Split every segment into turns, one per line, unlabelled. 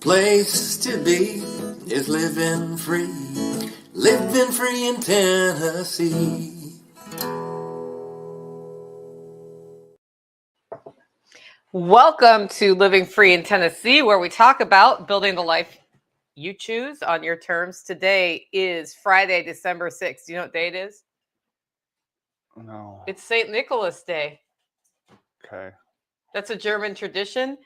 place to be is living free in Tennessee.
Welcome to Living Free in Tennessee, where we talk about building the life you choose on your terms. Today is Friday, December 6th. Do you know what day it is?
No.
It's St. Nicholas Day.
Okay.
That's a German tradition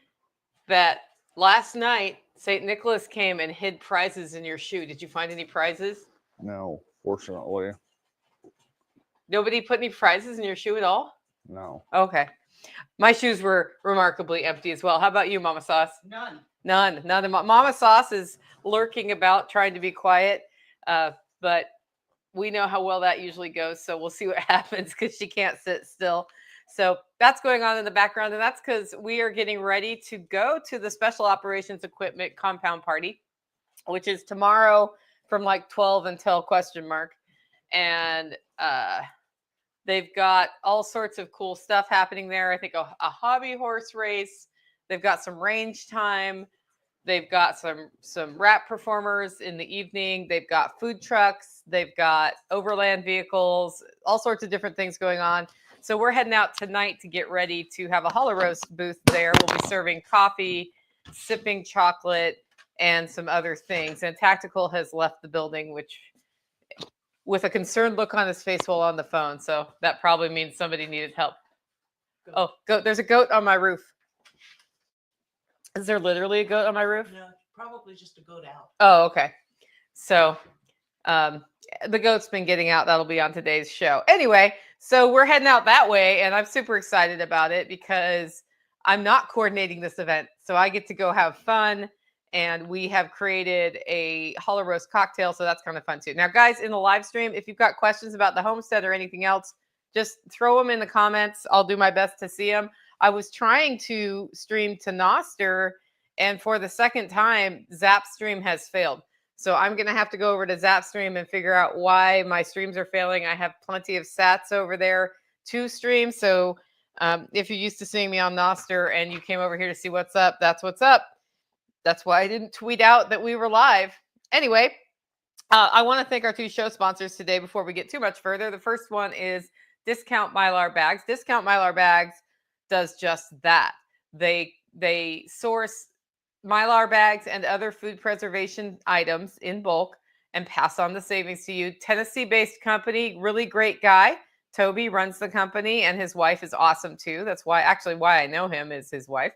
that last night St. Nicholas came and hid prizes in your shoe. Did you find any prizes?
No, fortunately.
Nobody put any prizes in your shoe at all?
No.
Okay. My shoes were remarkably empty as well. How about you, Mama Sauce? None. Mama Sauce is lurking about trying to be quiet, but we know how well that usually goes, so we'll see what happens because she can't sit still. So that's going on in the background, and that's because we are getting ready to go to the Special Operations Equipment Compound Party, which is tomorrow from like 12 until ? And they've got all sorts of cool stuff happening there. I think a hobby horse race. They've got some range time. They've got some rap performers in the evening. They've got food trucks. They've got overland vehicles, all sorts of different things going on. So we're heading out tonight to get ready to have a Holler roast booth there. We'll be serving coffee, sipping chocolate, and some other things. And Tactical has left the building, with a concerned look on his face while on the phone. So that probably means somebody needed help. Oh, goat. There's a goat on my roof. Is there literally a goat on my roof?
No, probably just a goat out.
Oh, okay. So the goat's been getting out. That'll be on today's show. Anyway, so we're heading out that way, and I'm super excited about it because I'm not coordinating this event. So I get to go have fun, and we have created a Holler roast cocktail, so that's kind of fun too. Now, guys, in the live stream, if you've got questions about the Homestead or anything else, just throw them in the comments. I'll do my best to see them. I was trying to stream to Noster, and for the second time, Zapstream has failed. So I'm going to have to go over to Zapstream and figure out why my streams are failing. I have plenty of sats over there to stream. So if you're used to seeing me on Noster and you came over here to see what's up, that's what's up. That's why I didn't tweet out that we were live. Anyway, I want to thank our two show sponsors today before we get too much further. The first one is Discount Mylar Bags. Discount Mylar Bags does just that. They source Mylar bags and other food preservation items in bulk and pass on the savings to you. Tennessee-based company, really great guy. Toby runs the company, and his wife is awesome too. That's why I know him is his wife.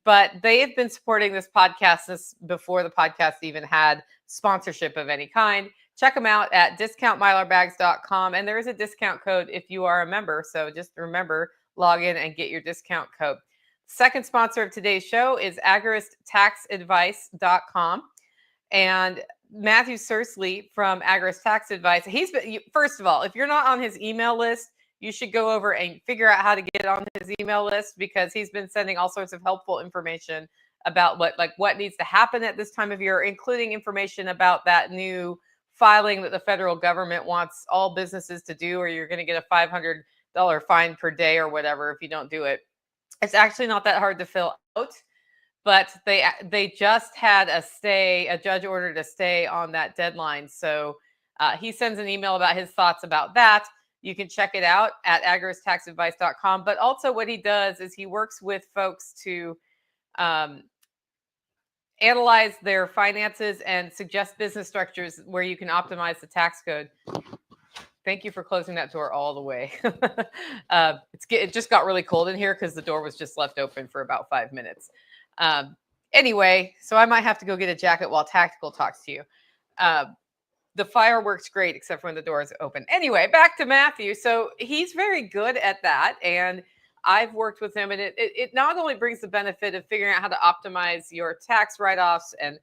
But they have been supporting this podcast since before the podcast even had sponsorship of any kind. Check them out at discountmylarbags.com. And there is a discount code if you are a member. So just remember, log in and get your discount code. Second sponsor of today's show is agoristaxadvice.com. And Matthew Sursley from Agorist Tax Advice. First of all, if you're not on his email list, you should go over and figure out how to get on his email list because he's been sending all sorts of helpful information about what needs to happen at this time of year, including information about that new filing that the federal government wants all businesses to do, or you're going to get a $500 fine per day or whatever if you don't do it. It's actually not that hard to fill out, but they just had a judge ordered a stay on that deadline. So he sends an email about his thoughts about that. You can check it out at agoristaxadvice.com. But also what he does is he works with folks to analyze their finances and suggest business structures where you can optimize the tax code. Thank you for closing that door all the way. It just got really cold in here because the door was just left open for about 5 minutes. Anyway, so I might have to go get a jacket while Tactical talks to you. The fire works great, except for when the door is open. Anyway, back to Matthew. So he's very good at that. And I've worked with him. And it not only brings the benefit of figuring out how to optimize your tax write-offs and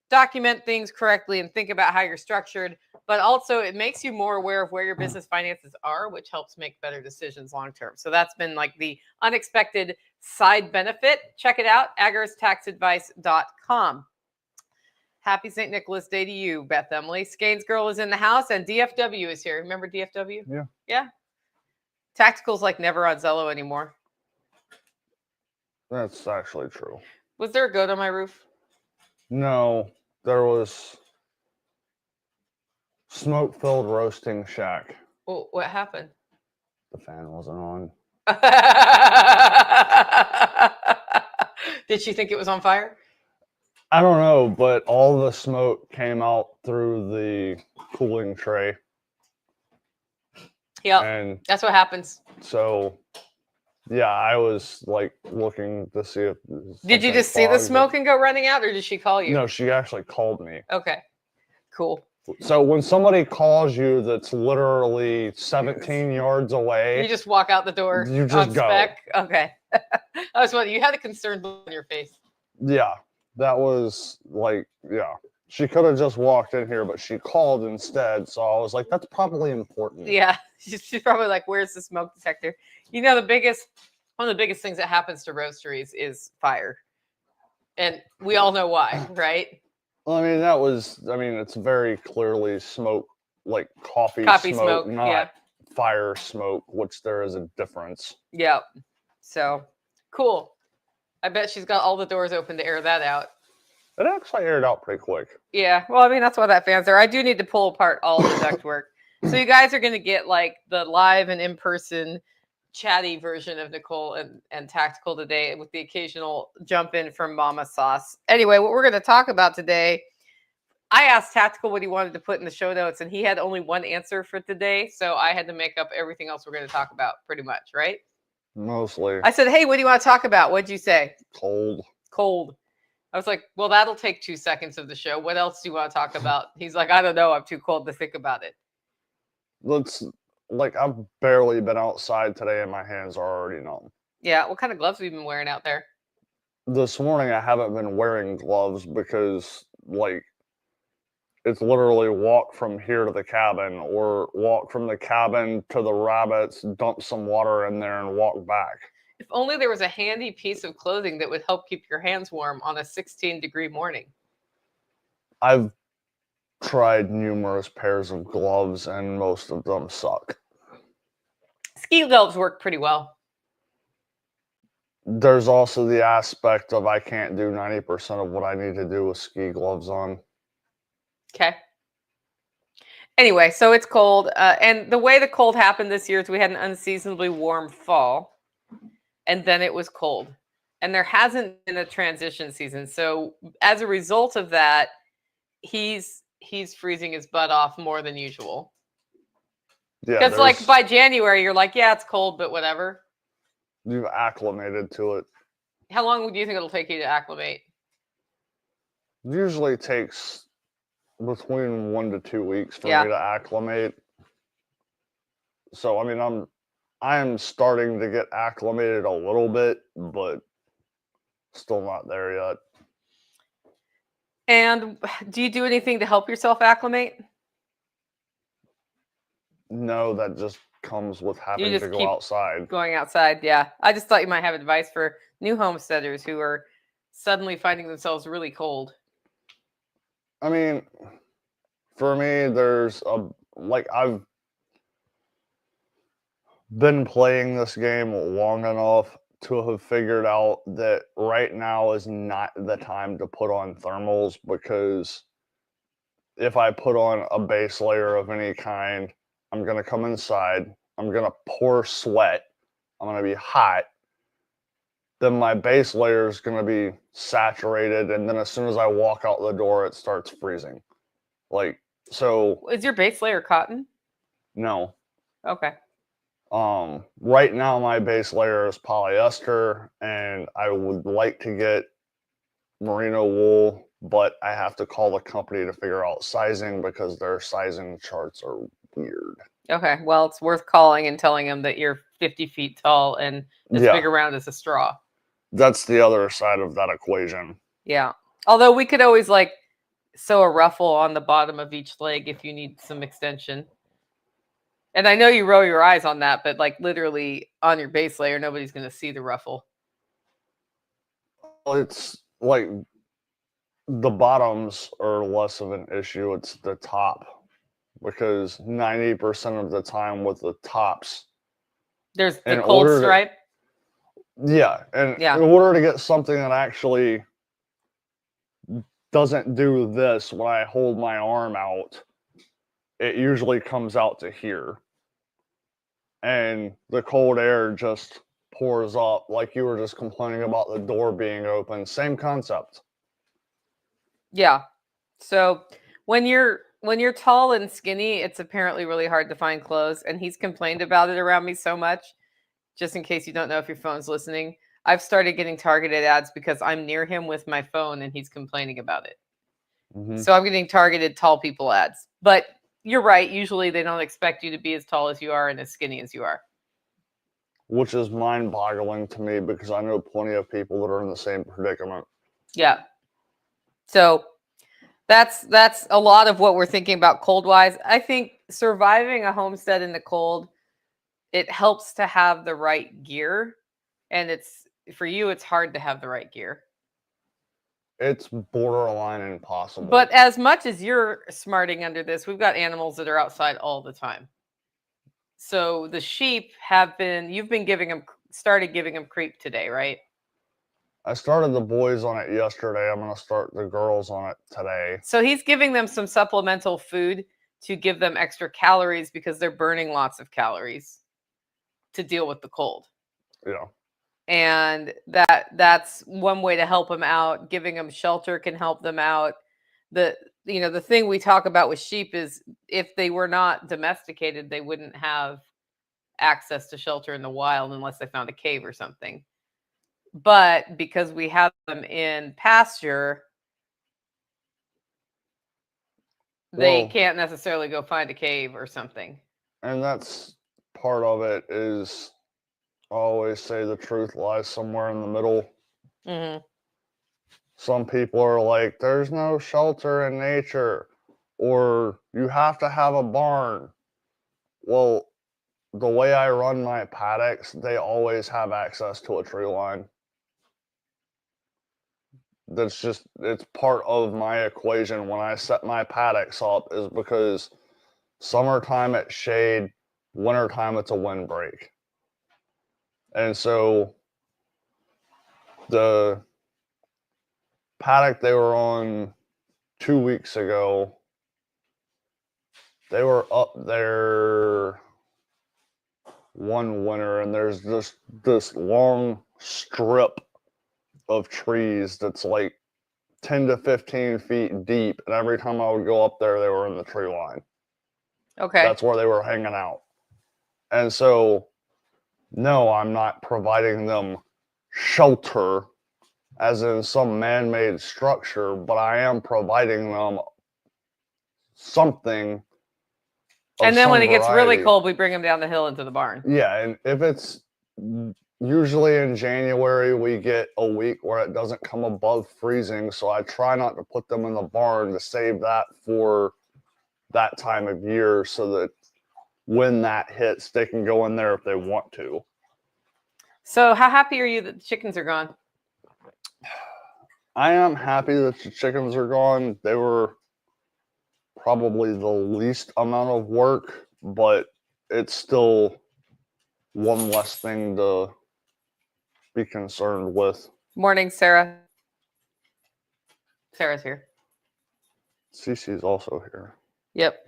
document things correctly and think about how you're structured, but also it makes you more aware of where your business finances are, which helps make better decisions long-term. So that's been like the unexpected side benefit. Check it out, agoristaxadvice.com. Happy St. Nicholas Day to you, Beth Emily. Skane's girl is in the house, and DFW is here. Remember DFW?
Yeah.
Yeah. Tactical's like never on Zello anymore.
That's actually true.
Was there a goat on my roof?
No, there was smoke-filled roasting shack.
Well, what happened?
The fan wasn't on.
Did she think it was on fire?
I don't know, but all the smoke came out through the cooling tray.
Yep,
And
that's what happens.
so, yeah, I was like looking to see if.
Did you just see the smoke and go running out, or did she call you?
No, she actually called me.
Okay, cool.
So when somebody calls you that's literally 17 yards away,
You just walk out the door
you just
on
go.
spec? Okay. I was wondering, you had a concerned look on your face.
Yeah, that was like, yeah. She could have just walked in here, but she called instead. So I was like, that's probably important.
Yeah, she's probably like, where's the smoke detector? You know, one of the biggest things that happens to roasteries is fire. And we all know why, right?
Well, I mean, it's very clearly smoke, like coffee smoke, not
yeah.
fire smoke, which there is a difference.
Yeah. So, cool. I bet she's got all the doors open to air that out.
It actually aired out pretty quick.
Yeah. Well, I mean, that's why that fans are. I do need to pull apart all the ductwork. So you guys are going to get like the live and in-person chatty version of Nicole and Tactical today with the occasional jump in from Mama Sauce. Anyway, what we're going to talk about today, I asked Tactical what he wanted to put in the show notes, and he had only one answer for today. So I had to make up everything else we're going to talk about pretty much, right?
Mostly.
I said, hey, what do you want to talk about? What'd you say?
Cold.
Cold. I was like, well, that'll take 2 seconds of the show. What else do you want to talk about? He's like, I don't know. I'm too cold to think about it.
I've barely been outside today and my hands are already numb.
Yeah. What kind of gloves have you been wearing out there?
This morning I haven't been wearing gloves because it's literally walk from here to the cabin or walk from the cabin to the rabbits, dump some water in there and walk back.
If only there was a handy piece of clothing that would help keep your hands warm on a 16-degree morning.
I've tried numerous pairs of gloves and most of them suck.
Ski gloves work pretty well.
There's also the aspect of I can't do 90% of what I need to do with ski gloves on.
Okay. Anyway, so it's cold. And the way the cold happened this year is we had an unseasonably warm fall. And then it was cold. And there hasn't been a transition season. So as a result of that, he's freezing his butt off more than usual.
Yeah,
because like by January, you're like, yeah, it's cold, but whatever.
You've acclimated to it.
How long do you think it'll take you to acclimate?
Usually takes between 1 to 2 weeks for me to acclimate. So, I mean, I am starting to get acclimated a little bit, but still not there yet.
And do you do anything to help yourself acclimate?
No, that just comes with having to go outside.
Going outside, yeah. I just thought you might have advice for new homesteaders who are suddenly finding themselves really cold.
I mean, for me, I've been playing this game long enough to have figured out that right now is not the time to put on thermals, because if I put on a base layer of any kind, I'm going to come inside, I'm going to pour sweat, I'm going to be hot, then my base layer is going to be saturated, and then as soon as I walk out the door, it starts freezing. So...
Is your base layer cotton?
No.
Okay.
Right now my base layer is polyester, and I would like to get merino wool, but I have to call the company to figure out sizing because their sizing charts are weird.
Okay, well, it's worth calling and telling them that you're 50 feet tall and as big around as a straw.
That's the other side of that equation.
Yeah. Although we could always sew a ruffle on the bottom of each leg if you need some extension. And I know you roll your eyes on that, but literally on your base layer, nobody's going to see the ruffle.
It's like the bottoms are less of an issue. It's the top, because 90% of the time with the tops,
there's the cold stripe.
In order to get something that actually doesn't do this when I hold my arm out. It usually comes out to here. And the cold air just pours up, like you were just complaining about the door being open. Same concept.
Yeah. So when you're tall and skinny, it's apparently really hard to find clothes, and he's complained about it around me so much. Just in case you don't know if your phone's listening, I've started getting targeted ads because I'm near him with my phone and he's complaining about it.
Mm-hmm.
So I'm getting targeted tall people ads. But you're right, usually they don't expect you to be as tall as you are and as skinny as you are.
Which is mind-boggling to me because I know plenty of people that are in the same predicament.
Yeah. So that's a lot of what we're thinking about cold-wise. I think surviving a homestead in the cold, it helps to have the right gear. And it's for you, it's hard to have the right gear.
It's borderline impossible.
But as much as you're smarting under this, we've got animals that are outside all the time. So the sheep you've been started giving them creep today, right?
I started the boys on it yesterday. I'm going to start the girls on it today.
So he's giving them some supplemental food to give them extra calories because they're burning lots of calories to deal with the cold.
Yeah.
And that's one way to help them out. Giving them shelter can help them out. The thing we talk about with sheep is if they were not domesticated, they wouldn't have access to shelter in the wild unless they found a cave or something. But because we have them in pasture, they can't necessarily go find a cave or something.
And that's part of it is I always say the truth lies somewhere in the middle.
Mm-hmm.
Some people are like, there's no shelter in nature, or you have to have a barn. Well, the way I run my paddocks, they always have access to a tree line. It's part of my equation when I set my paddocks up is because summertime it's shade, wintertime it's a windbreak. And so the paddock they were on 2 weeks ago, they were up there one winter, and there's this long strip of trees that's like 10 to 15 feet deep, and every time I would go up there, they were in the tree line.
Okay.
That's where they were hanging out. And so, no, I'm not providing them shelter as in some man-made structure, but I am providing them something.
And then when it gets really cold, we bring them down the hill into the barn.
Yeah, and if it's usually in January, we get a week where it doesn't come above freezing, so I try not to put them in the barn to save that for that time of year so that when that hits, they can go in there if they want to.
So how happy are you that the chickens are gone?
I am happy that the chickens are gone. They were probably the least amount of work, but it's still one less thing to be concerned with.
Morning, Sarah. Sarah's here.
Cece's also here.
Yep.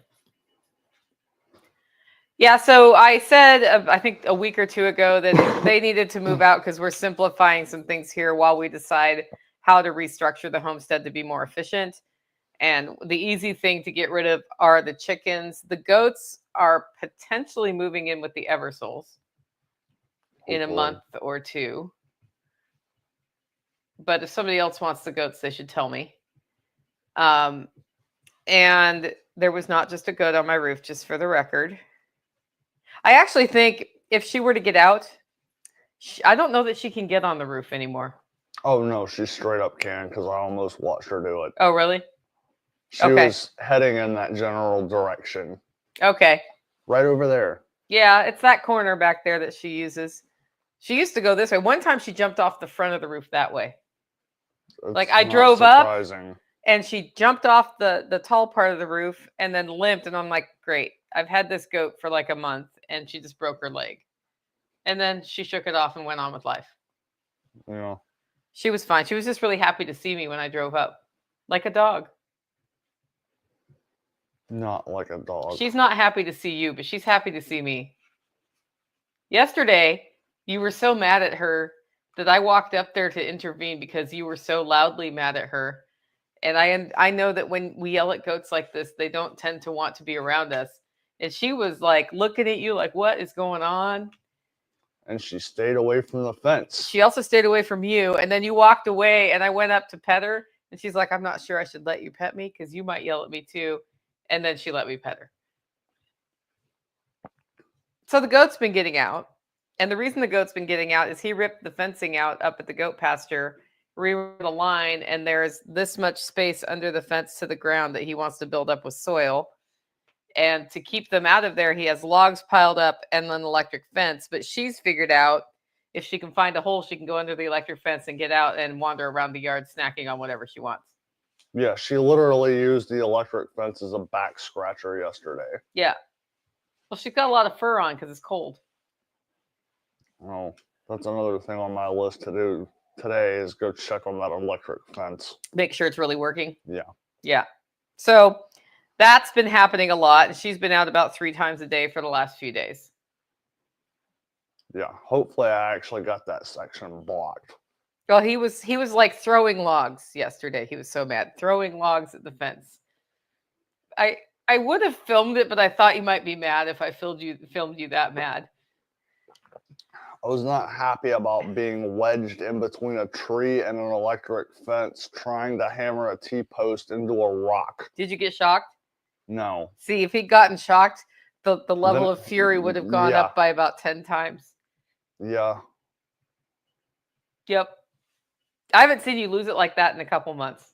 Yeah, so I said, I think a week or two ago that they needed to move out because we're simplifying some things here while we decide how to restructure the homestead to be more efficient. And the easy thing to get rid of are the chickens. The goats are potentially moving in with the Eversoles in a month or two. But if somebody else wants the goats, they should tell me. And there was not just a goat on my roof, just for the record. I actually think if she were to get out, I don't know that she can get on the roof anymore.
Oh, no, she straight up can because I almost watched her do it.
Oh, really?
She was heading in that general direction.
Okay.
Right over there.
Yeah, it's that corner back there that she uses. She used to go this way. One time she jumped off the front of the roof that way. Like I drove up and she jumped off the tall part of the roof and then limped. And I'm like, great. I've had this goat for like a month and she just broke her leg. And then she shook it off and went on with life.
Yeah.
She was fine. She was just really happy to see me when I drove up. Like a dog.
Not like a dog.
She's not happy to see you, but she's happy to see me. Yesterday, you were so mad at her that I walked up there to intervene because you were so loudly mad at her. And I know that when we yell at goats like this, they don't tend to want to be around us. And she was like looking at you like, what is going on?
And she stayed away from the fence.
She also stayed away from you. And then you walked away and I went up to pet her. And she's like, I'm not sure I should let you pet me because you might yell at me too. And then she let me pet her. So the goat's been getting out. And the reason the goat's been getting out is he ripped the fencing out up at the goat pasture, rerouted the line, and there's this much space under the fence to the ground that he wants to build up with soil. And to keep them out of there, he has logs piled up and an electric fence. But she's figured out if she can find a hole, she can go under the electric fence and get out and wander around the yard snacking on whatever she wants.
Yeah, she literally used the electric fence as a back scratcher yesterday.
Yeah. Well, she's got a lot of fur on because it's cold.
Oh, that's another thing on my list to do today is go check on that electric fence.
Make sure it's really working.
Yeah.
Yeah. So that's been happening a lot. And she's been out about 3 times a day for the last few days.
Yeah. Hopefully I actually got that section blocked.
Well, he was like throwing logs yesterday. He was so mad. Throwing logs at the fence. I would have filmed it, but I thought you might be mad if I filmed you that mad.
I was not happy about being wedged in between a tree and an electric fence trying to hammer a T-post into a rock.
Did you get shocked?
No.
See, if he'd gotten shocked, the level of fury would have gone
yeah.
up by about 10 times.
Yeah.
Yep. I haven't seen you lose it like that in a couple months.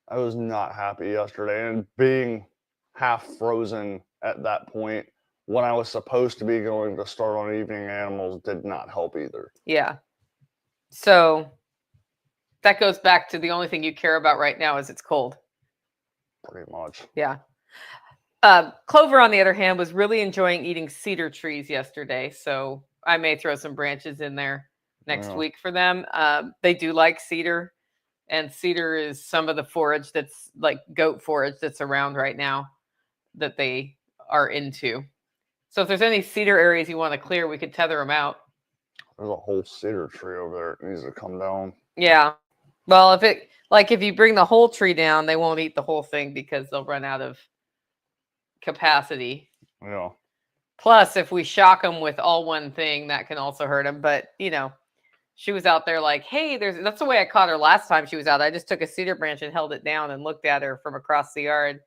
I was not happy yesterday, and being half frozen at that point when I was supposed to be going to start on evening animals did not help either.
Yeah. So that goes back to the only thing you care about right now is it's cold.
Pretty much.
Yeah. Clover, on the other hand, was really enjoying eating cedar trees yesterday. So I may throw some branches in there next week for them. They do like cedar. And cedar is some of the forage that's like goat forage that's around right now that they are into. So if there's any cedar areas you want to clear, we could tether them out.
There's a whole cedar tree over there that needs to come down.
Yeah. Well, if you bring the whole tree down, they won't eat the whole thing because they'll run out of capacity.
Yeah.
Plus, if we shock them with all one thing, that can also hurt them. But, she was out there like, hey, that's the way I caught her last time she was out. I just took a cedar branch and held it down and looked at her from across the yard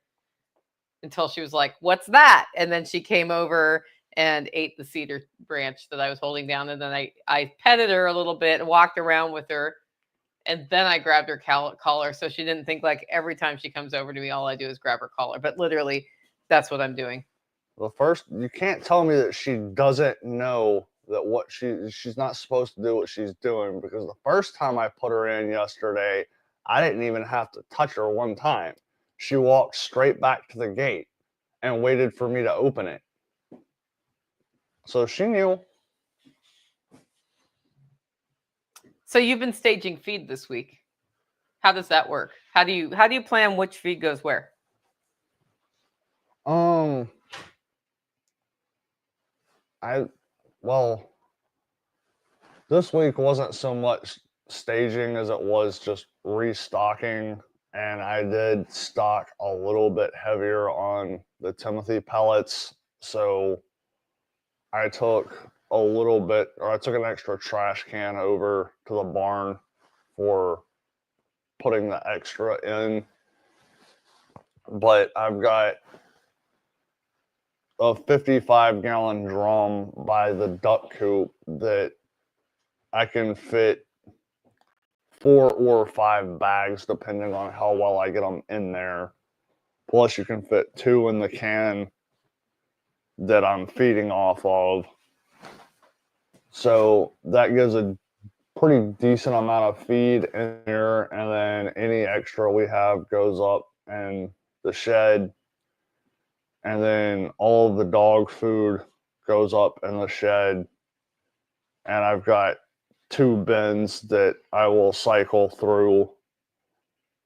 until she was like, what's that? And then she came over and ate the cedar branch that I was holding down. And then I petted her a little bit and walked around with her. And then I grabbed her collar. So she didn't think like every time she comes over to me, all I do is grab her collar. But literally, that's what I'm doing.
Well, first, you can't tell me that she doesn't know that she's not supposed to do what she's doing, because the first time I put her in yesterday, I didn't even have to touch her one time. She walked straight back to the gate and waited for me to open it. So she knew.
So you've been staging feed this week. How does that work? How do you plan which feed goes where?
Well, this week wasn't so much staging as it was just restocking, and I did stock a little bit heavier on the Timothy pellets, so I took an extra trash can over to the barn for putting the extra in, but I've got a 55-gallon drum by the duck coop that I can fit 4 or 5 bags depending on how well I get them in there. Plus you can fit 2 in the can that I'm feeding off of. So that gives a pretty decent amount of feed in here, and then any extra we have goes up in the shed. And then all of the dog food goes up in the shed. And I've got 2 bins that I will cycle through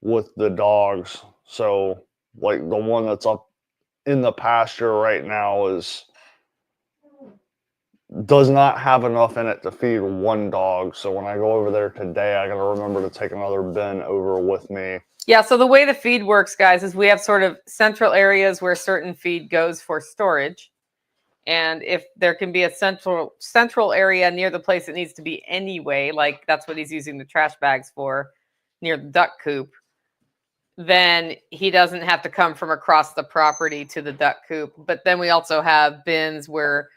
with the dogs. So like the one that's up in the pasture right now does not have enough in it to feed one dog. So when I go over there today, I got to remember to take another bin over with me.
Yeah, so the way the feed works, guys, is we have sort of central areas where certain feed goes for storage. And if there can be a central area near the place it needs to be anyway, like that's what he's using the trash bags for, near the duck coop, then he doesn't have to come from across the property to the duck coop. But then we also have bins where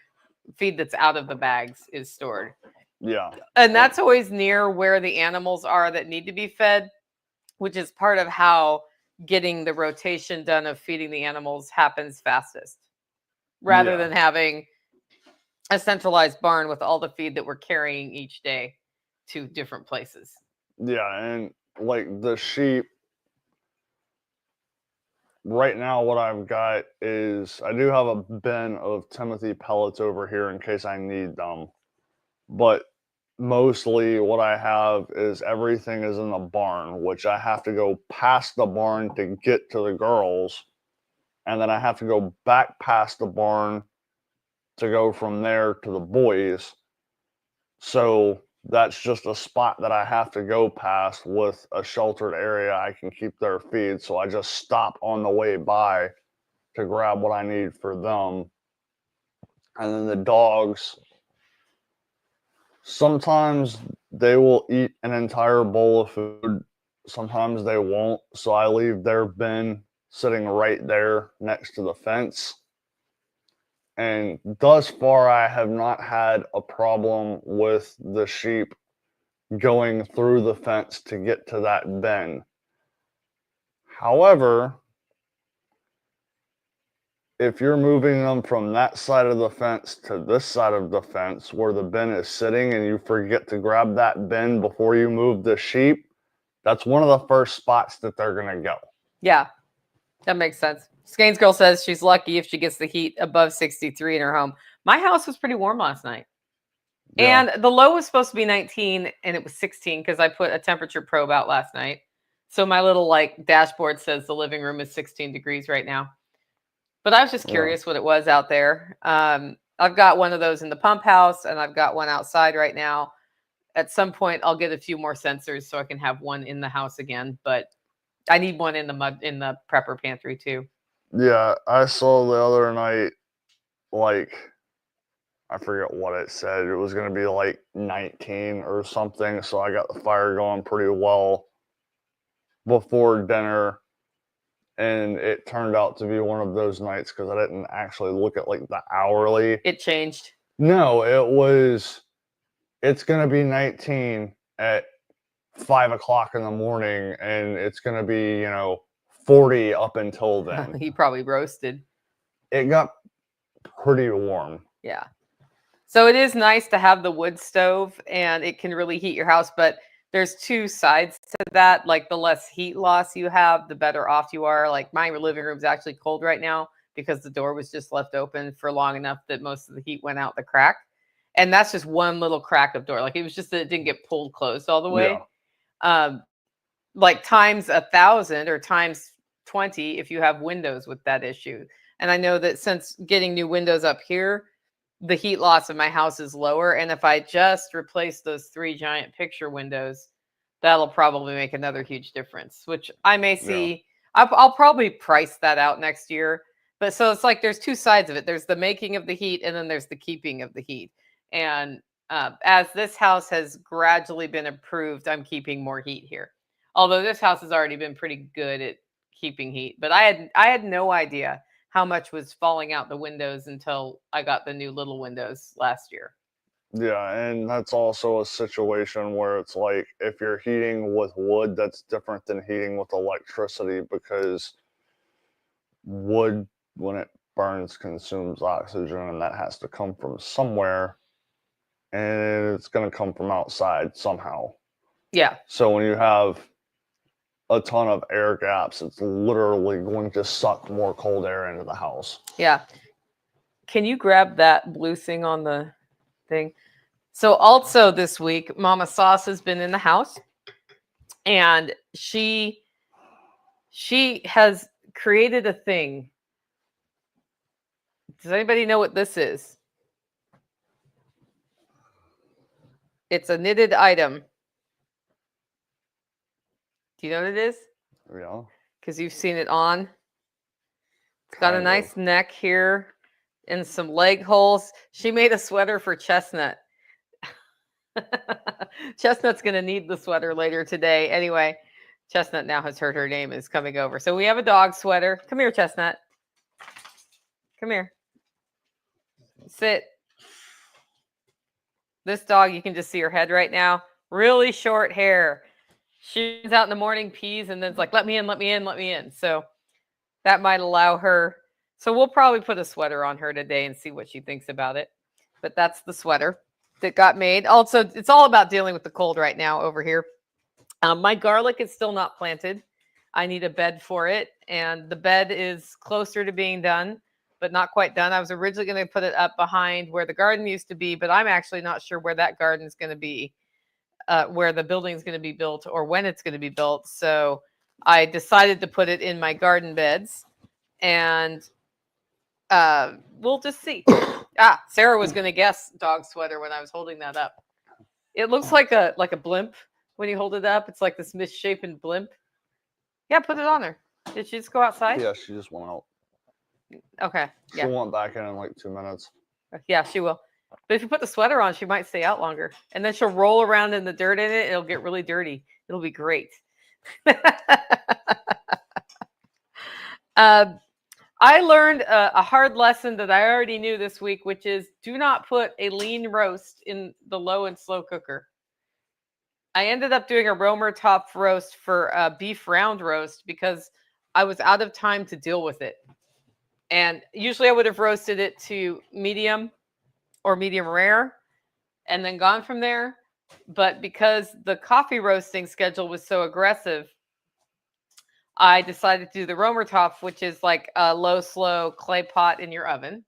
feed that's out of the bags is stored.
Yeah.
And that's always near where the animals are that need to be fed, which is part of how getting the rotation done of feeding the animals happens fastest, rather than having a centralized barn with all the feed that we're carrying each day to different places.
Yeah, and like the sheep, right now what I've got is I do have a bin of Timothy pellets over here in case I need them. But mostly what I have is everything is in the barn, which I have to go past the barn to get to the girls. And then I have to go back past the barn to go from there to the boys. So that's just a spot that I have to go past with a sheltered area I can keep their feed. So I just stop on the way by to grab what I need for them. And then the dogs, sometimes they will eat an entire bowl of food. Sometimes they won't. So I leave their bin sitting right there next to the fence. And thus far, I have not had a problem with the sheep going through the fence to get to that bin. However, if you're moving them from that side of the fence to this side of the fence where the bin is sitting and you forget to grab that bin before you move the sheep, that's one of the first spots that they're going to go.
Yeah, that makes sense. Skane's girl says she's lucky if she gets the heat above 63 in her home. My house was pretty warm last night.
Yeah.
And the low was supposed to be 19 and it was 16 because I put a temperature probe out last night. So my little like dashboard says the living room is 16 degrees right now. But I was just curious what it was out there. I've got one of those in the pump house and I've got one outside right now. At some point I'll get a few more sensors so I can have one in the house again, but I need one in the prepper pantry too.
Yeah, I saw the other night, like, I forget what it said. It was going to be like 19 or something. So I got the fire going pretty well before dinner. And it turned out to be one of those nights because I didn't actually look at like the hourly.
It changed.
No, it's going to be 19 at 5 o'clock in the morning. And it's going to be, 40 up until then.
He probably roasted.
It got pretty warm.
Yeah. So it is nice to have the wood stove and it can really heat your house, but there's two sides to that. Like the less heat loss you have, the better off you are. Like my living room's actually cold right now because the door was just left open for long enough that most of the heat went out the crack. And that's just one little crack of door. Like it was just that it didn't get pulled closed all the way. Yeah. Like times 1,000 or times 20 if you have windows with that issue. And I know that since getting new windows up here, the heat loss of my house is lower. And if I just replace those 3 giant picture windows, that'll probably make another huge difference, which I may see. Yeah. I'll probably price that out next year. But so it's like there's two sides of it. There's the making of the heat and then there's the keeping of the heat. And as this house has gradually been improved, I'm keeping more heat here. Although this house has already been pretty good at keeping heat. But I had no idea how much was falling out the windows until I got the new little windows last year.
Yeah, and that's also a situation where it's like if you're heating with wood, that's different than heating with electricity because wood, when it burns, consumes oxygen, and that has to come from somewhere, and it's going to come from outside somehow.
Yeah.
So when you have a ton of air gaps, it's literally going to suck more cold air into the house.
Yeah. Can you grab that blue thing on the thing? So also this week, Mama Sauce has been in the house and she She has created a thing. Does anybody know what this is? It's a knitted item. Do you know what it is?
Yeah.
Because you've seen it on. It's got a
Kind
nice
of.
neck here and some leg holes. She made a sweater for Chestnut. Chestnut's going to need the sweater later today. Anyway, Chestnut now has heard her name is coming over. So we have a dog sweater. Come here, Chestnut. Come here. Sit. This dog, you can just see her head right now. Really short hair. She comes out in the morning, pees, and then it's like, let me in, let me in, let me in. So that might allow her. So we'll probably put a sweater on her today and see what she thinks about it. But that's the sweater that got made. Also, it's all about dealing with the cold right now over here. My garlic is still not planted. I need a bed for it. And the bed is closer to being done, but not quite done. I was originally going to put it up behind where the garden used to be, but I'm actually not sure where that garden is going to be, where the building is going to be built or when it's going to be built. So I decided to put it in my garden beds, and we'll just see. Sarah was going to guess dog sweater when I was holding that up. It looks like a blimp when you hold it up. It's like this misshapen blimp. Yeah, put it on her. Did she just go outside?
Yeah, she just went out.
Okay.
She'll
Yeah.
want back in like 2 minutes.
Yeah, she will. But if you put the sweater on, she might stay out longer. And then she'll roll around in the dirt in it. It'll get really dirty. It'll be great. I learned a hard lesson that I already knew this week, which is do not put a lean roast in the low and slow cooker. I ended up doing a Romer top roast for a beef round roast because I was out of time to deal with it. And usually I would have roasted it to medium or medium rare and then gone from there. But because the coffee roasting schedule was so aggressive, I decided to do the Romer top, which is like a low, slow clay pot in your oven.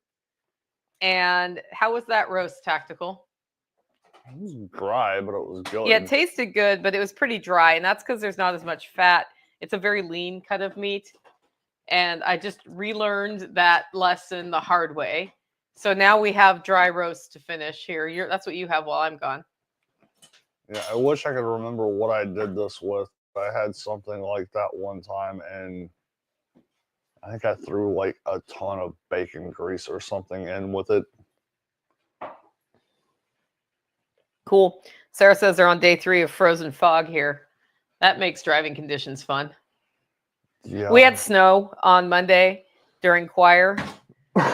And how was that roast, Tactical?
It was dry, but it was good.
Yeah, it tasted good, but it was pretty dry. And that's because there's not as much fat. It's a very lean cut of meat. And I just relearned that lesson the hard way. So now we have dry roast to finish here. That's what you have while I'm gone.
Yeah, I wish I could remember what I did this with. I had something like that one time, and I think I threw like a ton of bacon grease or something in with it.
Cool. Sarah says they're on day 3 of frozen fog here. That makes driving conditions fun.
Yeah.
We had snow on Monday during choir,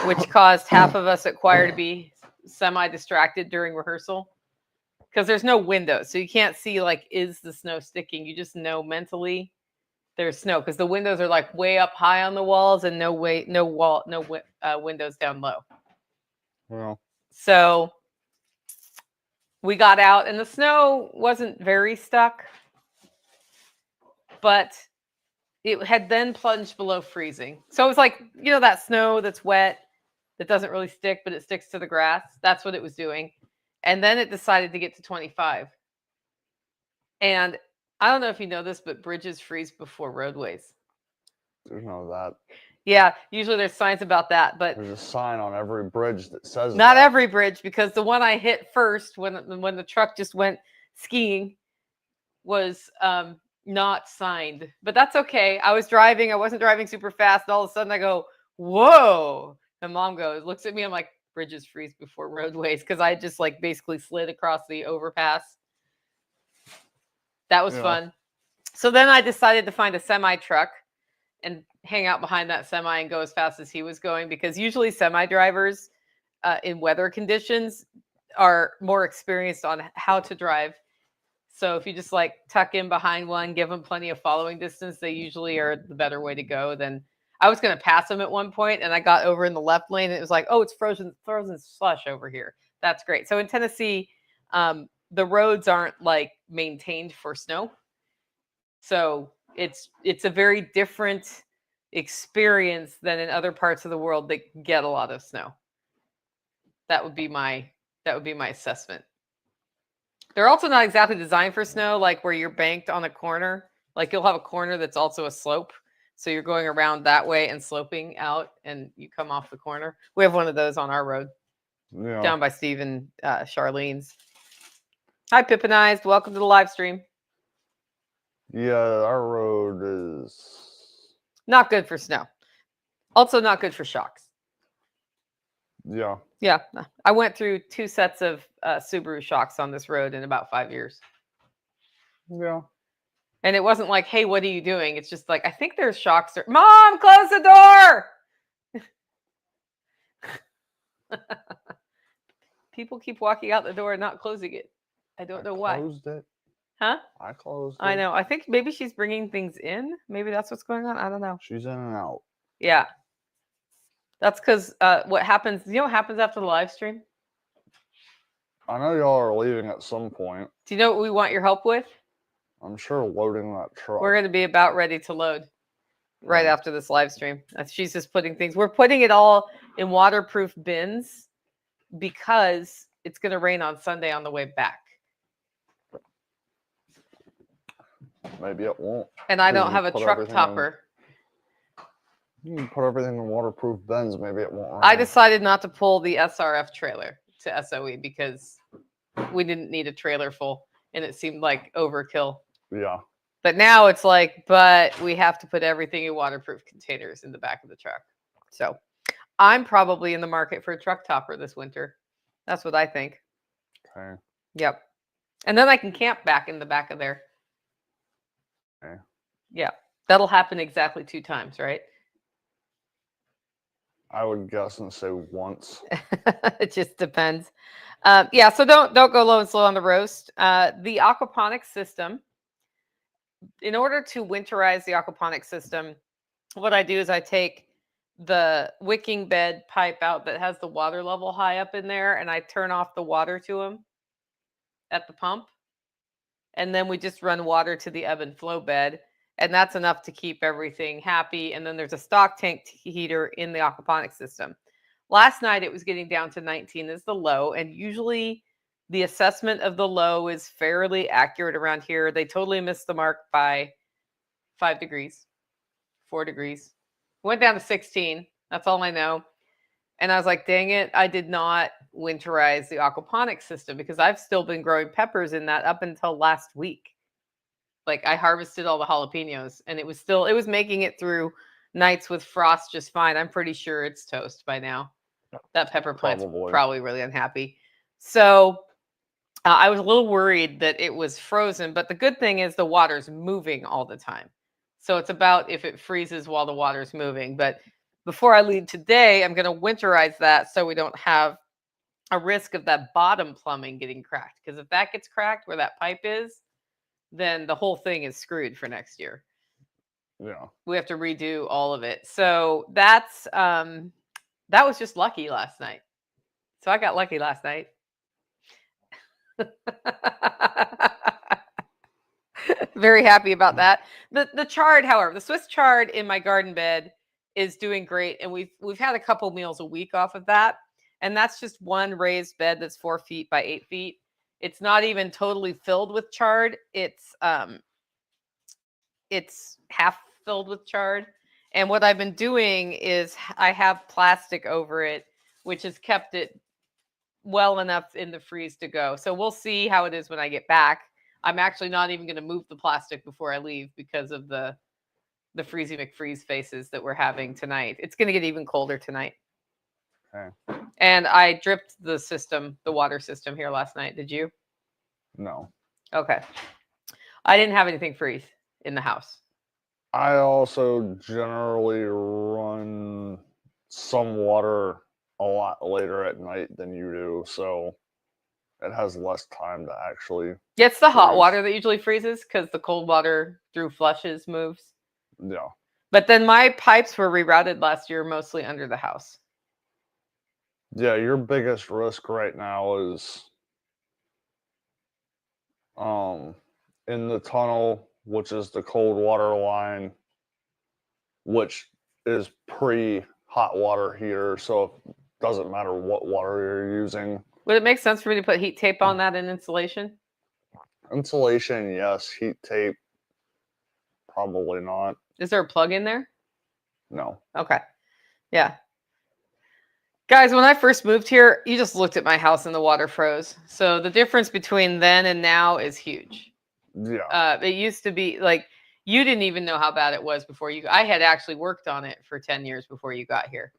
which caused half of us at choir to be semi-distracted during rehearsal because there's no windows. So you can't see like, is the snow sticking? You just know mentally there's snow because the windows are like way up high on the walls and no windows down low.
Yeah.
So we got out and the snow wasn't very stuck, but it had then plunged below freezing. So it was like, you know, that snow that's wet, that doesn't really stick, but it sticks to the grass. That's what it was doing. And then it decided to get to 25. And I don't know if you know this, but bridges freeze before roadways.
There's none of that.
Yeah, usually there's signs about that, but
there's a sign on every bridge that says
not
that.
every bridge, because the one I hit first when the truck just went skiing was not signed. But that's okay. I was driving. I wasn't driving super fast. And all of a sudden I go, whoa. And Mom looks at me. I'm like, bridges freeze before roadways, because I just like basically slid across the overpass. That was fun. So then I decided to find a semi truck and hang out behind that semi and go as fast as he was going, because usually semi drivers in weather conditions are more experienced on how to drive. So if you just like tuck in behind one, give them plenty of following distance, they usually are the better way to go. Then I was going to pass him at one point and I got over in the left lane and it was like, oh, it's frozen slush over here. That's great. So in Tennessee, the roads aren't like maintained for snow. So it's a very different experience than in other parts of the world that get a lot of snow. That would be my assessment. They're also not exactly designed for snow, like where you're banked on a corner. Like you'll have a corner that's also a slope. So you're going around that way and sloping out, and you come off the corner. We have one of those on our road
Yeah.
down by Steve and Charlene's. Hi, Pippinized. Welcome to the live stream.
Yeah, our road is.
Not good for snow. Also not good for shocks.
Yeah.
Yeah, I went through 2 sets of Subaru shocks on this road in about 5 years.
Yeah.
And it wasn't like, hey, what are you doing? It's just like, I think there's shocks. Mom, close the door! People keep walking out the door and not closing it. I don't know why.
Closed it.
Huh?
I closed it.
I know. I think maybe she's bringing things in. Maybe that's what's going on. I don't know.
She's in and out.
Yeah. That's because what happens, you know what happens after the live stream?
I know y'all are leaving at some point.
Do you know what we want your help with?
I'm sure loading that truck.
We're going to be about ready to load right
Yeah.
after this live stream. She's just putting things. We're putting it all in waterproof bins because it's going to rain on Sunday on the way back.
Maybe it won't.
And I
'Cause
don't
you
have a
put
truck
everything
topper.
You can put everything in waterproof bins. Maybe it won't rain.
I decided not to pull the SRF trailer to SOE because we didn't need a trailer full and it seemed like overkill.
Yeah.
But now it's like, but we have to put everything in waterproof containers in the back of the truck. So I'm probably in the market for a truck topper this winter. That's what I think.
Okay.
Yep. And then I can camp back in the back of there.
Okay.
Yeah. That'll happen exactly 2 times, right?
I would guess and say once.
It just depends. Yeah, so don't go low and slow on the roast. The aquaponics system, in order to winterize the aquaponics system, what I do is I take the wicking bed pipe out that has the water level high up in there, and I turn off the water to them at the pump. And then we just run water to the ebb and flow bed. And that's enough to keep everything happy. And then there's a stock tank heater in the aquaponics system. Last night, it was getting down to 19 is the low. And usually the assessment of the low is fairly accurate around here. They totally missed the mark by 5 degrees, 4 degrees. Went down to 16. That's all I know. And I was like, dang it, I did not winterize the aquaponics system because I've still been growing peppers in that up until last week. Like I harvested all the jalapenos and it was making it through nights with frost just fine. I'm pretty sure it's toast by now. That pepper plant's probably really unhappy. So I was a little worried that it was frozen, but the good thing is the water's moving all the time. So it's about if it freezes while the water's moving. But before I leave today, I'm going to winterize that so we don't have a risk of that bottom plumbing getting cracked. Because if that gets cracked where that pipe is, then the whole thing is screwed for next year.
Yeah.
We have to redo all of it. So that's that was just lucky last night. So I got lucky last night. Very happy about that. The chard, however, the Swiss chard in my garden bed is doing great, and we've had a couple meals a week off of that, and that's just one raised bed that's 4 feet by 8 feet. It's not even totally filled with chard. It's half filled with chard. And what I've been doing is I have plastic over it, which has kept it well enough in the freeze to go. So we'll see how it is when I get back. I'm actually not even going to move the plastic before I leave because of the Freezy McFreeze faces that we're having tonight. It's going to get even colder tonight.
Okay.
And I dripped the water system here last night. Did you?
No.
Okay. I didn't have anything freeze in the house.
I also generally run some water a lot later at night than you do, so it has less time to actually.
Yeah, it's the hot
freeze.
water that usually freezes because the cold water through flushes moves.
Yeah.
But then my pipes were rerouted last year mostly under the house.
Yeah, your biggest risk right now is in the tunnel, which is the cold water line, which is pre-hot water heater, so it doesn't matter what water you're using.
Would it make sense for me to put heat tape on that in insulation?
Insulation, yes. Heat tape, probably not.
Is there a plug in there?
No.
Okay. Yeah. Guys, when I first moved here, you just looked at my house and the water froze. So the difference between then and now is huge.
Yeah.
It used to be like you didn't even know how bad it was before you. I had actually worked on it for 10 years before you got here.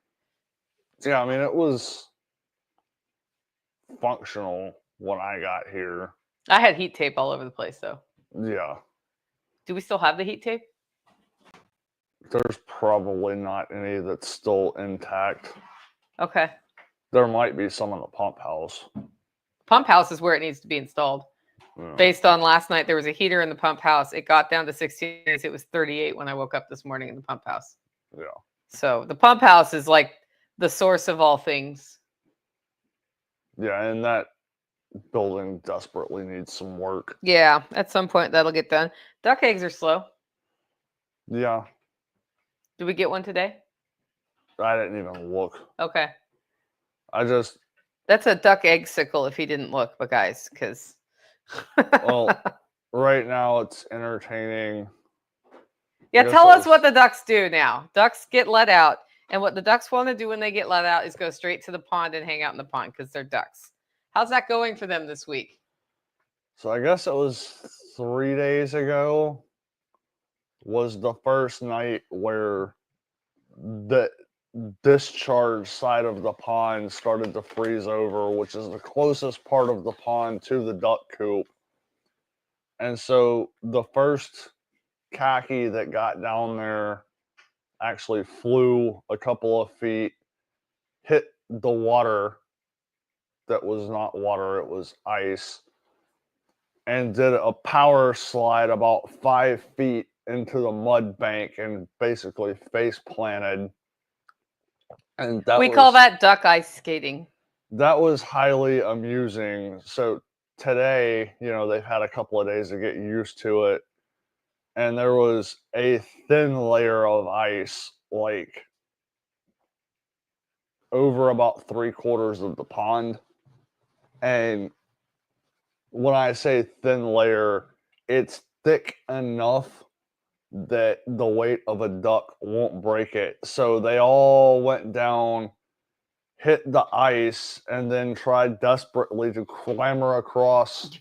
Yeah, I mean, it was functional when I got here.
I had heat tape all over the place, though.
Yeah.
Do we still have the heat tape?
There's probably not any that's still intact.
Okay.
There might be some in the pump house.
Pump house is where it needs to be installed.
Yeah.
Based on last night, there was a heater in the pump house. It got down to 60 days. It was 38 when I woke up this morning in the pump house.
Yeah.
So the pump house is like the source of all things.
Yeah, and that building desperately needs some work.
Yeah, at some point that'll get done. Duck eggs are slow.
Yeah.
Did we get one today?
I didn't even look.
Okay.
That's
a duck egg sickle if he didn't look, but guys, because
well, right now it's entertaining.
Yeah, tell us what the ducks do now. Ducks get let out, and what the ducks want to do when they get let out is go straight to the pond and hang out in the pond because they're ducks. How's that going for them this week?
So I guess it was 3 days ago was the first night where the discharge side of the pond started to freeze over, which is the closest part of the pond to the duck coop. And so the first khaki that got down there actually flew a couple of feet, hit the water that was not water, it was ice, and did a power slide about 5 feet into the mud bank and basically face planted. And
We call that duck ice skating.
That was highly amusing. So today, they've had a couple of days to get used to it. And there was a thin layer of ice, like over about 3/4 of the pond. And when I say thin layer, it's thick enough that the weight of a duck won't break it. So they all went down, hit the ice, and then tried desperately to clamber across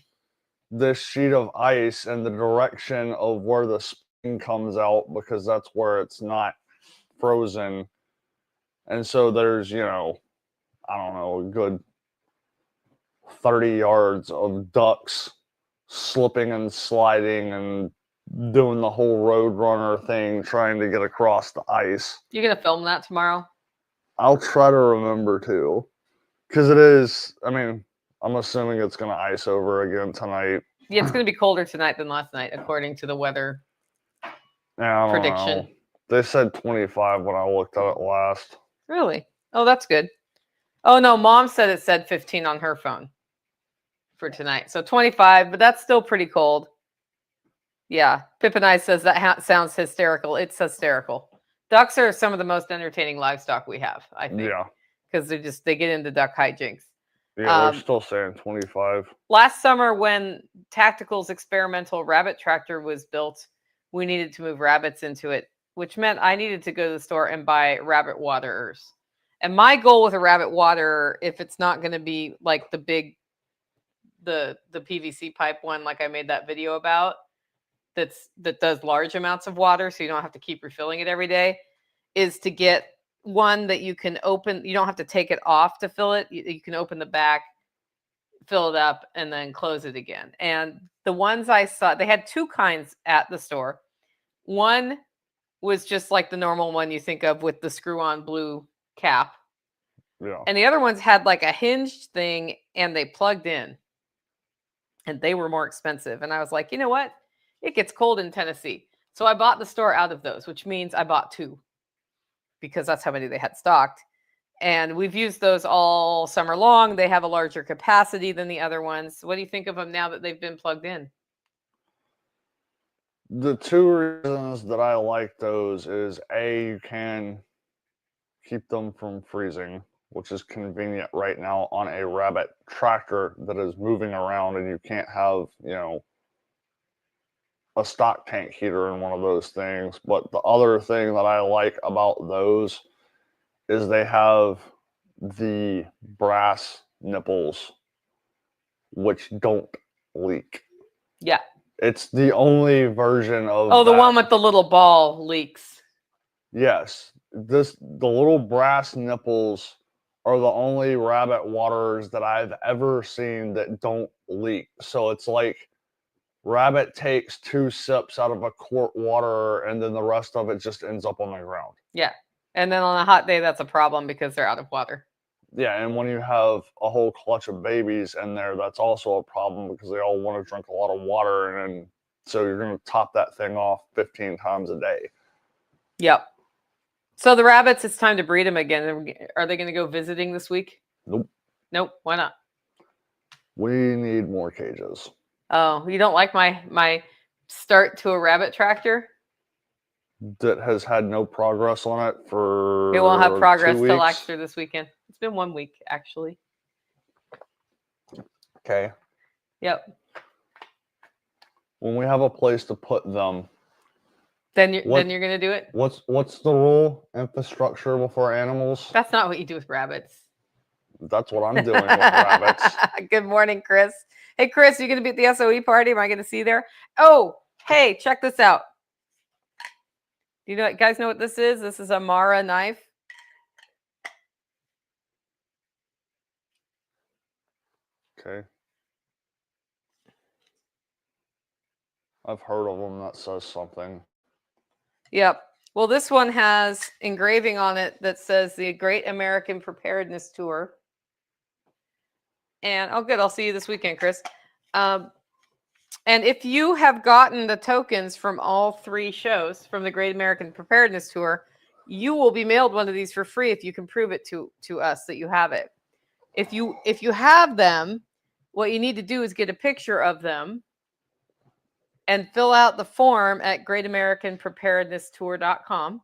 this sheet of ice in the direction of where the spring comes out, because that's where it's not frozen. And so there's, I don't know, a good 30 yards of ducks slipping and sliding and doing the whole road runner thing, trying to get across the ice.
You gonna film that tomorrow?
I'll try to remember to, because it is, I'm assuming it's going to ice over again tonight.
Yeah, it's gonna be colder tonight than last night, according to the weather prediction.
Know. They said 25 when I looked at it last.
Really? Oh, that's good. Oh no, Mom said it said 15 on her phone for tonight. So 25, but that's still pretty cold. Yeah, Pip and I says that sounds hysterical. It's hysterical. Ducks are some of the most entertaining livestock we have, I think.
Yeah.
Because they get into duck hijinks.
Yeah, they're still saying 25.
Last summer, when Tactical's experimental rabbit tractor was built, we needed to move rabbits into it, which meant I needed to go to the store and buy rabbit waterers. And my goal with a rabbit waterer, if it's not going to be like the big, the PVC pipe one, like I made that video about, that does large amounts of water, so you don't have to keep refilling it every day, is to get one that you can open. You don't have to take it off to fill it. You can open the back, fill it up, and then close it again. And the ones I saw, they had two kinds at the store. One was just like the normal one you think of with the screw-on blue cap.
Yeah.
And the other ones had like a hinged thing and they plugged in. And they were more expensive. And I was like, you know what? It gets cold in Tennessee. So I bought the store out of those, which means I bought two because that's how many they had stocked. And we've used those all summer long. They have a larger capacity than the other ones. What do you think of them now that they've been plugged in?
The two reasons that I like those is A, you can keep them from freezing, which is convenient right now on a rabbit tractor that is moving around, and you can't have, a stock tank heater in one of those things. But the other thing that I like about those is they have the brass nipples, which don't leak.
Yeah.
It's the only version of
Oh, the
that.
one with the little ball leaks.
Yes. The little brass nipples are the only rabbit waters that I've ever seen that don't leak. So it's like rabbit takes 2 sips out of a quart water and then the rest of it just ends up on the ground.
Yeah. And then on a hot day, that's a problem because they're out of water.
Yeah, and when you have a whole clutch of babies in there, that's also a problem because they all want to drink a lot of water, and so you're going to top that thing off 15 times a day.
Yep. So the rabbits, it's time to breed them again. Are they going to go visiting this week?
Nope.
Nope. Why not?
We need more cages.
Oh, you don't like my start to a rabbit tractor?
That has had no progress on it for
It won't have progress
2
till
weeks.
after this weekend. It's been 1 week, actually.
Okay.
Yep.
When we have a place to put them,
Then you're gonna do it.
what's the rule? Infrastructure before animals?
That's not what you do with rabbits.
That's what I'm doing with rabbits.
Good morning, Chris. Hey, Chris, you gonna be at the SOE party? Am I gonna see you there? Oh, hey, check this out. Do you guys know what this is? This is a Mara knife.
Okay. I've heard of them. That says something.
Yep. Well, this one has engraving on it that says the Great American Preparedness Tour. And oh, good. I'll see you this weekend, Chris. And if you have gotten the tokens from all 3 shows from the Great American Preparedness Tour, you will be mailed one of these for free if you can prove it to us that you have it. If you have them, what you need to do is get a picture of them and fill out the form at greatamericanpreparednesstour.com.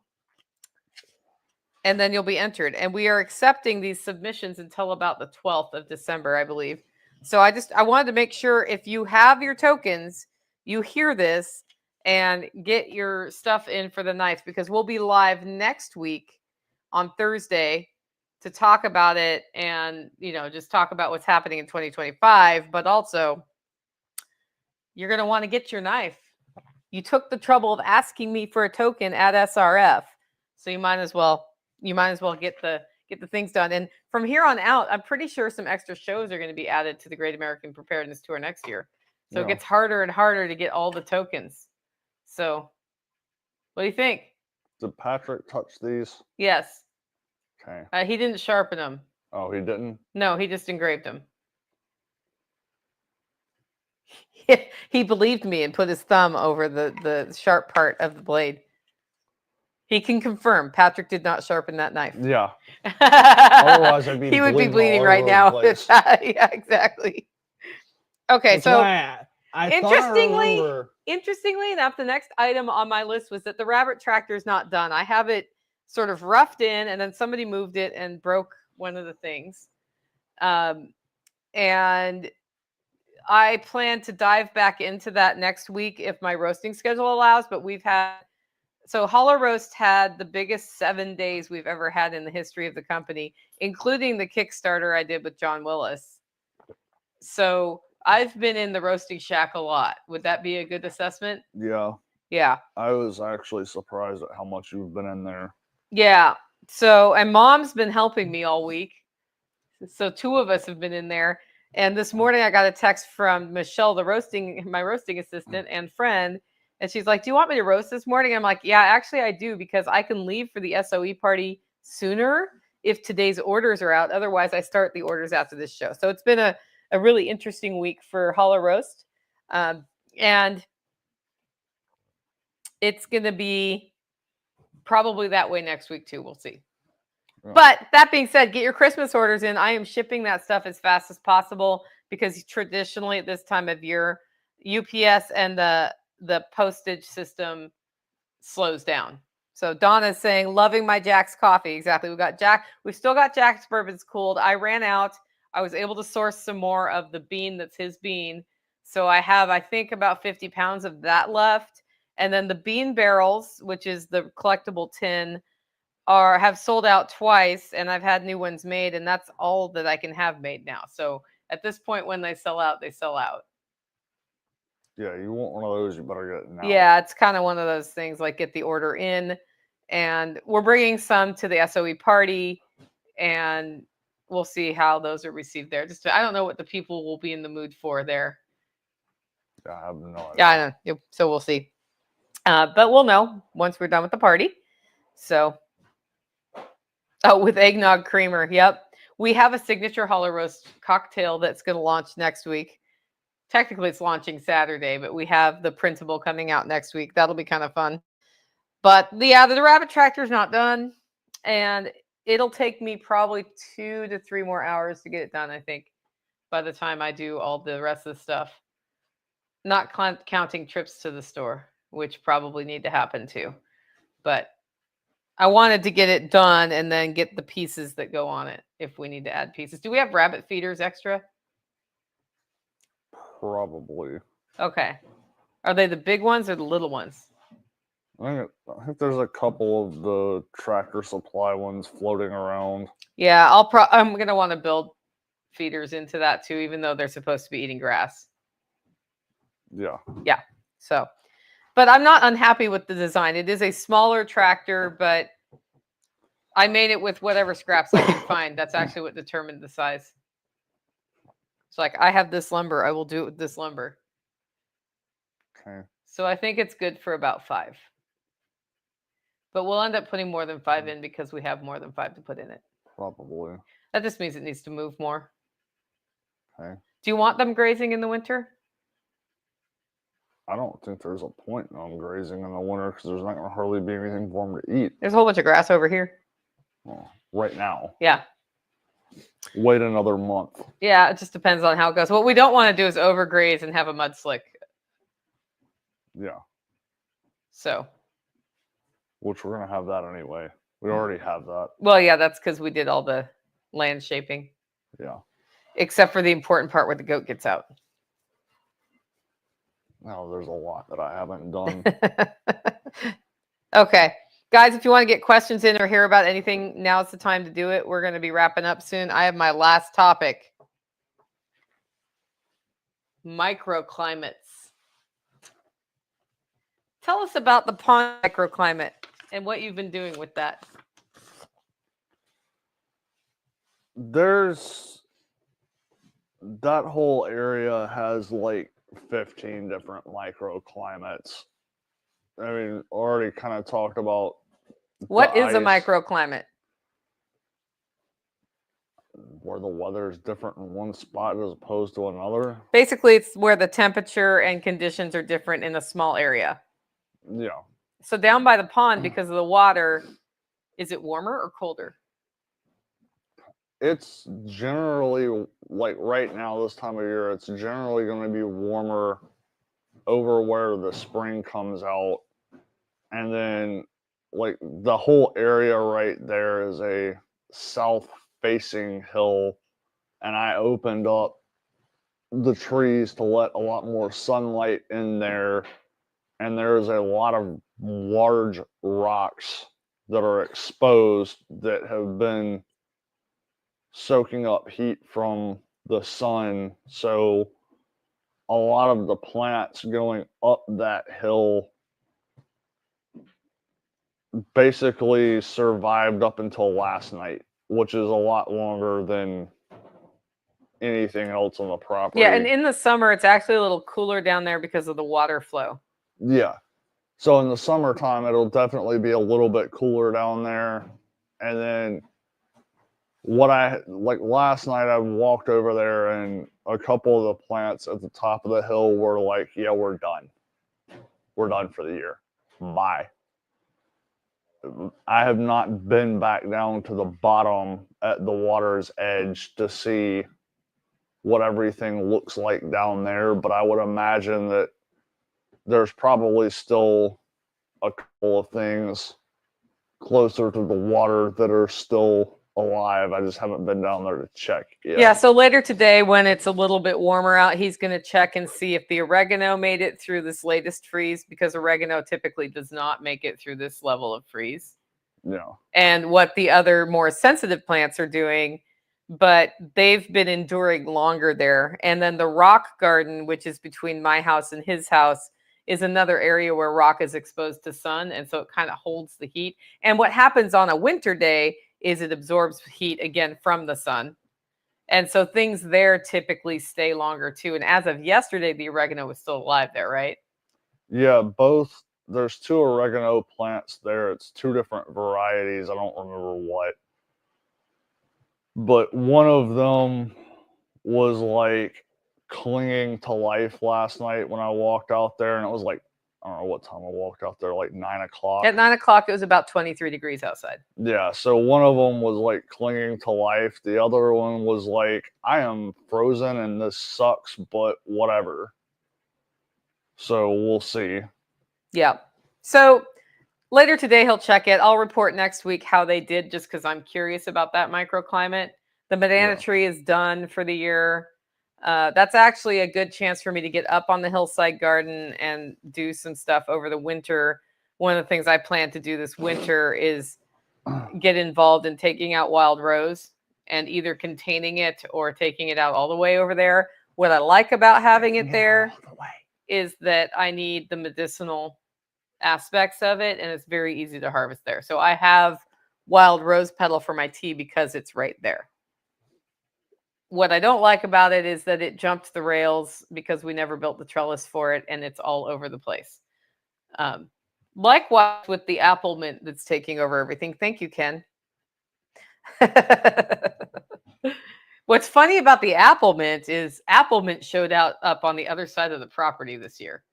And then you'll be entered. And we are accepting these submissions until about the 12th of December, I believe. So I wanted to make sure if you have your tokens, you hear this and get your stuff in for the knife, because we'll be live next week on Thursday to talk about it and, just talk about what's happening in 2025. But also, you're going to want to get your knife. You took the trouble of asking me for a token at SRF, so you might as well get the things done. And from here on out, I'm pretty sure some extra shows are going to be added to the Great American Preparedness Tour next year. So It gets harder and harder to get all the tokens. So what do you think?
Did Patrick touch these?
Yes.
Okay.
He didn't sharpen them.
Oh, he didn't?
No, he just engraved them. He believed me and put his thumb over the sharp part of the blade. He can confirm Patrick did not sharpen that knife.
Yeah. Otherwise, I'd be
he would be bleeding
all
right
over
now.
the place.
Yeah, exactly. Okay,
That's
so
why I thought I remember.
interestingly enough, the next item on my list was that the rabbit tractor is not done. I have it sort of roughed in, and then somebody moved it and broke one of the things. And I plan to dive back into that next week if my roasting schedule allows, but Holler Roast had the biggest 7 days we've ever had in the history of the company, including the Kickstarter I did with John Willis. So I've been in the roasting shack a lot. Would that be a good assessment?
Yeah.
Yeah.
I was actually surprised at how much you've been in there.
Yeah. So, and Mom's been helping me all week. So 2 of us have been in there. And this morning I got a text from Michelle, my roasting assistant and friend. And she's like, do you want me to roast this morning? I'm like, yeah, actually I do, because I can leave for the SOE party sooner if today's orders are out. Otherwise, I start the orders after this show. So it's been a really interesting week for Holler Roast. And it's going to be probably that way next week too. We'll see. Yeah. But that being said, get your Christmas orders in. I am shipping that stuff as fast as possible, because traditionally at this time of year, UPS and the postage system slows down. So Donna's saying, loving my Jack's coffee. Exactly. We've still got Jack's bourbons cooled. I ran out. I was able to source some more of the bean that's his bean. So I have, I think, about 50 pounds of that left. And then the bean barrels, which is the collectible tin, have sold out twice, and I've had new ones made, and that's all that I can have made now. So at this point, when they sell out, they sell out.
Yeah, you want one of those, you better get it now.
Yeah, it's kind of one of those things, like get the order in, and we're bringing some to the SOE party, and we'll see how those are received there. I don't know what the people will be in the mood for there.
Yeah, I have no idea.
Yeah, I know. Yep. So we'll see. But we'll know once we're done with the party. So, with eggnog creamer. Yep. We have a signature Holler roast cocktail that's going to launch next week. Technically, it's launching Saturday, but we have the printable coming out next week. That'll be kind of fun. But yeah, the rabbit tractor's not done, and it'll take me probably 2 to 3 more hours to get it done, I think, by the time I do all the rest of the stuff. Not counting trips to the store, which probably need to happen too. But I wanted to get it done and then get the pieces that go on it if we need to add pieces. Do we have rabbit feeders extra?
Probably.
Okay. Are they the big ones or the little ones?
I think there's a couple of the Tractor Supply ones floating around.
Yeah, I'm going to want to build feeders into that too, even though they're supposed to be eating grass.
Yeah.
Yeah. So, but I'm not unhappy with the design. It is a smaller tractor, but I made it with whatever scraps I can find. That's actually what determined the size. It's like, I have this lumber, I will do it with this lumber.
Okay.
So I think it's good for about 5. But we'll end up putting more than 5 in because we have more than 5 to put in it.
Probably.
That just means it needs to move more.
Okay.
Do you want them grazing in the winter?
I don't think there's a point in them grazing in the winter because there's not going to hardly be anything for them to eat.
There's a whole bunch of grass over here.
Well, right now.
Yeah.
Wait another month.
Yeah, it just depends on how it goes. What we don't want to do is overgraze and have a mud slick.
Yeah.
So.
Which we're going to have that anyway. We already have that.
Well, yeah, that's because we did all the land shaping.
Yeah.
Except for the important part where the goat gets out.
Now there's a lot that I haven't done.
Okay. Guys, if you want to get questions in or hear about anything, now's the time to do it. We're going to be wrapping up soon. I have my last topic. Microclimates. Tell us about the pond microclimate and what you've been doing with that.
There's that whole area has like 15 different microclimates. I mean, already kind of talked about
what is a
ice,
microclimate?
where the weather is different in one spot as opposed to another.
Basically, it's where the temperature and conditions are different in a small area.
Yeah.
So down by the pond, because of the water, is it warmer or colder?
It's generally, like right now, this time of year, it's generally going to be warmer over where the spring comes out. And then, like, the whole area right there is a south-facing hill. And I opened up the trees to let a lot more sunlight in there. And there's a lot of large rocks that are exposed that have been soaking up heat from the sun. So a lot of the plants going up that hill basically survived up until last night, which is a lot longer than anything else on the property.
Yeah, and in the summer, it's actually a little cooler down there because of the water flow.
Yeah. So in the summertime, it'll definitely be a little bit cooler down there. And then like last night, I walked over there and a couple of the plants at the top of the hill were like, yeah, we're done. We're done for the year. Bye. I have not been back down to the bottom at the water's edge to see what everything looks like down there, but I would imagine that there's probably still a couple of things closer to the water that are still alive. I just haven't been down there to check yet.
Yeah, so later today, when it's a little bit warmer out, he's going to check and see if the oregano made it through this latest freeze, because oregano typically does not make it through this level of freeze.
Yeah.
And what the other more sensitive plants are doing, but they've been enduring longer there. And then the rock garden, which is between my house and his house, is another area where rock is exposed to sun, and so it kind of holds the heat. And what happens on a winter day is it absorbs heat again from the sun. And so things there typically stay longer too. And as of yesterday, the oregano was still alive there, right?
Yeah, both. There's 2 oregano plants there. It's 2 different varieties. I don't remember what. But one of them was like clinging to life last night when I walked out there. And it was like, I don't know what time I walked out there, like 9 o'clock.
At 9 o'clock, it was about 23 degrees outside.
Yeah, so one of them was like clinging to life. The other one was like, I am frozen and this sucks, but whatever. So we'll see.
Yeah. So later today, he'll check it. I'll report next week how they did, just because I'm curious about that microclimate. The banana tree is done for the year. That's actually a good chance for me to get up on the hillside garden and do some stuff over the winter. One of the things I plan to do this winter is get involved in taking out wild rose and either containing it or taking it out all the way over there. What I like about having it there is that I need the medicinal aspects of it, and it's very easy to harvest there. So I have wild rose petal for my tea because it's right there. What I don't like about it is that it jumped the rails because we never built the trellis for it, and it's all over the place. Likewise with the apple mint that's taking over everything. Thank you, Ken. What's funny about the apple mint is apple mint showed up on the other side of the property this year.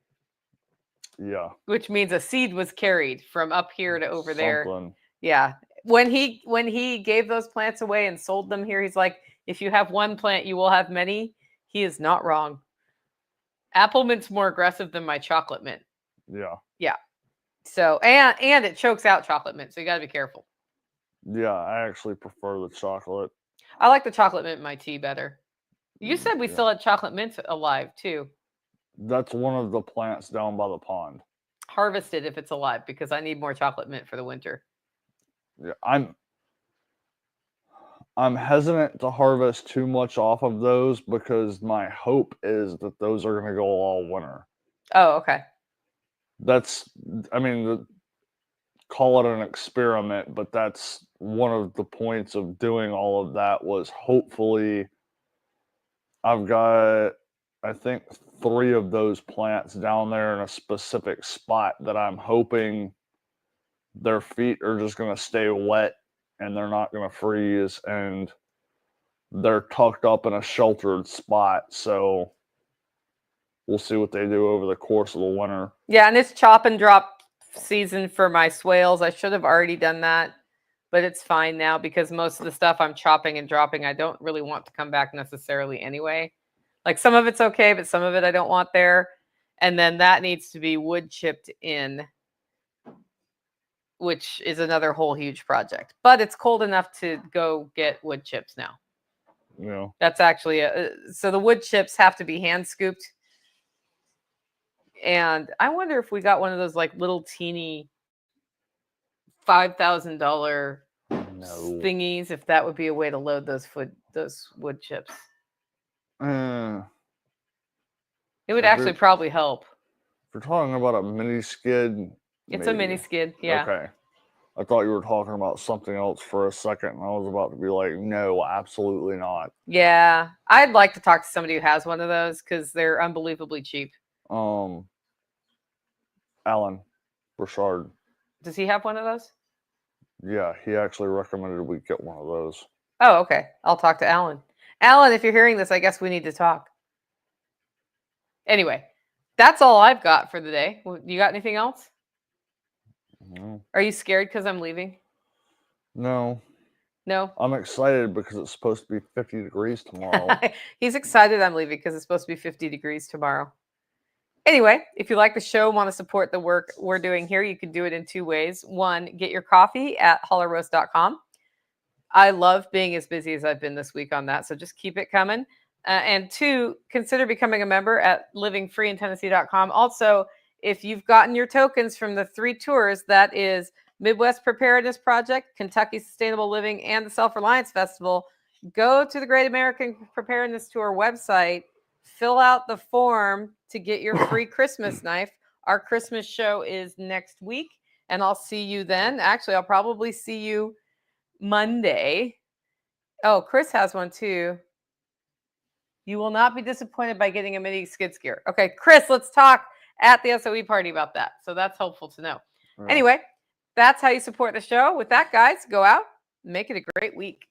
Yeah.
Which means a seed was carried from up here to over there.
Something.
Yeah. When he gave those plants away and sold them here, he's like, if you have one plant, you will have many. He is not wrong. Apple mint's more aggressive than my chocolate mint.
Yeah.
Yeah. So, and it chokes out chocolate mint, so you got to be careful.
Yeah, I actually prefer the chocolate.
I like the chocolate mint in my tea better. You said we still had chocolate mint alive too.
That's one of the plants down by the pond.
Harvest it if it's alive, because I need more chocolate mint for the winter.
Yeah, I'm hesitant to harvest too much off of those because my hope is that those are going to go all winter.
Oh, okay.
Call it an experiment, but that's one of the points of doing all of that was hopefully I've got, I think, 3 of those plants down there in a specific spot that I'm hoping their feet are just going to stay wet and they're not going to freeze, and they're tucked up in a sheltered spot. So we'll see what they do over the course of the winter.
Yeah, and it's chop and drop season for my swales. I should have already done that, but it's fine now because most of the stuff I'm chopping and dropping, I don't really want to come back necessarily anyway. Like some of it's okay, but some of it I don't want there. And then that needs to be wood chipped in, which is another whole huge project. But it's cold enough to go get wood chips now.
Yeah.
That's actually so the wood chips have to be hand scooped. And I wonder if we got one of those like little teeny $5,000 thingies, if that would be a way to load those wood chips. It would actually probably help.
If you're talking about a mini skid,
it's a mini skid, yeah.
Okay. I thought you were talking about something else for a second, and I was about to be like, no, absolutely not.
Yeah, I'd like to talk to somebody who has one of those because they're unbelievably cheap.
Alan Burchard.
Does he have one of those?
Yeah, he actually recommended we get one of those.
Oh, okay. I'll talk to Alan. Alan, if you're hearing this, I guess we need to talk. Anyway, that's all I've got for the day. You got anything else?
No.
Are you scared because I'm leaving?
No.
No?
I'm excited because it's supposed to be 50 degrees tomorrow.
He's excited I'm leaving because it's supposed to be 50 degrees tomorrow. Anyway, if you like the show and want to support the work we're doing here, you can do it in 2 ways. 1, get your coffee at hollerroast.com. I love being as busy as I've been this week on that. So just keep it coming. And 2, consider becoming a member at livingfreeintennessee.com. Also, if you've gotten your tokens from the 3 tours, that is Midwest Preparedness Project, Kentucky Sustainable Living, and the Self-Reliance Festival, go to the Great American Preparedness Tour website, fill out the form to get your free Christmas knife. Our Christmas show is next week, and I'll see you then. Actually, I'll probably see you Monday. Oh, Chris has one too. You will not be disappointed by getting a mini skid steer. Okay, Chris, let's talk at the SOE party about that. So that's hopeful to know.
Yeah.
Anyway, that's how you support the show. With that, guys, go out, make it a great week.